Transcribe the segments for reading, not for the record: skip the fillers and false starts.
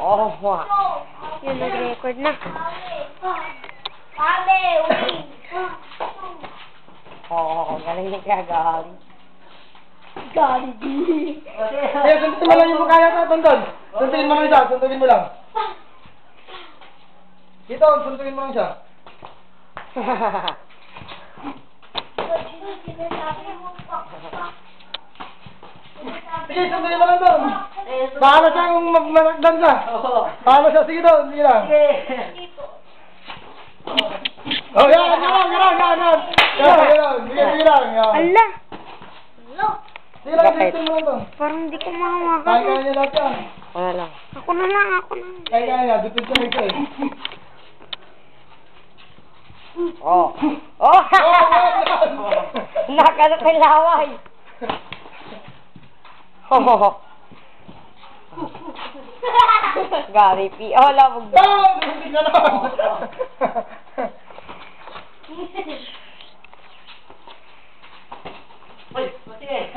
Oo. Yun, nag-record na. Oo, galing na gagali. Gagali di. Kaya suntukin mo lang yung mukha yata, Tonton. Suntukin mo lang siya, suntukin mo lang. Dito, suntukin mo lang siya. Sige, suntukin mo lang doon. Paano siya kung magmanagdan siya? Paano siya? Sige doon, sige lang. Oh, yan. Sige lang. Ala! Sige lang, suntukin mo lang doon. Parang hindi ko mahawakan. Kaya niya lahat yan. Wala lang. Ako na lang. Kaya niya, dupit siya nito eh. Oh! Nakalat ng laway! Gary P. Oh, labog na. Dupit na naman. Uy, sige.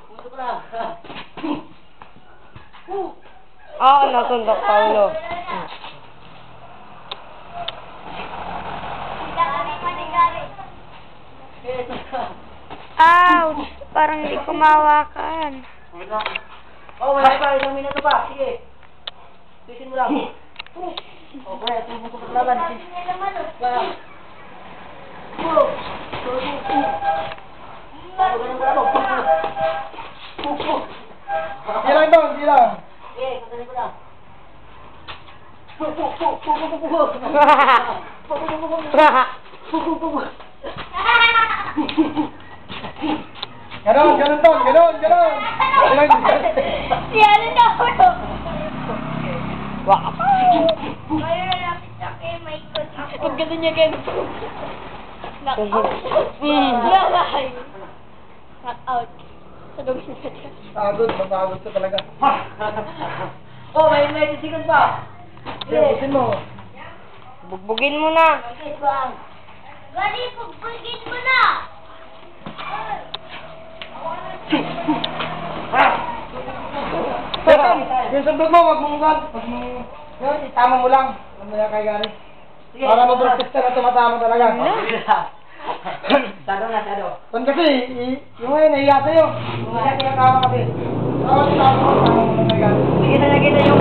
Puso ko lang. Natundok sa ulo. Ouch! Parang hindi ko mahawakan. Oh, wala pa. Isang minuto pa. Sige. Tuisin mo lang. Oh, kaya. Tumulong ko sa laban. Sige lang doon, sige lang. Sige, kasanin ko lang. Ganon, ganon. Siya na ako. Wow. Pag gano'n niya ganun. Knock-out. Knock-out. Sa dumi na siya. Pagod ka talaga. Oh, may 90 seconds pa. Busin mo. Bugbugin mo na. Gani, bugbugin mo na! Yung sundot mo, wag mong yan, itama mo lang. Mamaya kay Gary. Para ma-practice ka na tumatama talaga. Sado na, sado. Kasi, yung ngayon, nahiya sa'yo. Yung ngayon, tinatama kasi. Tama mo, tama mo kay Gary. Sige na yung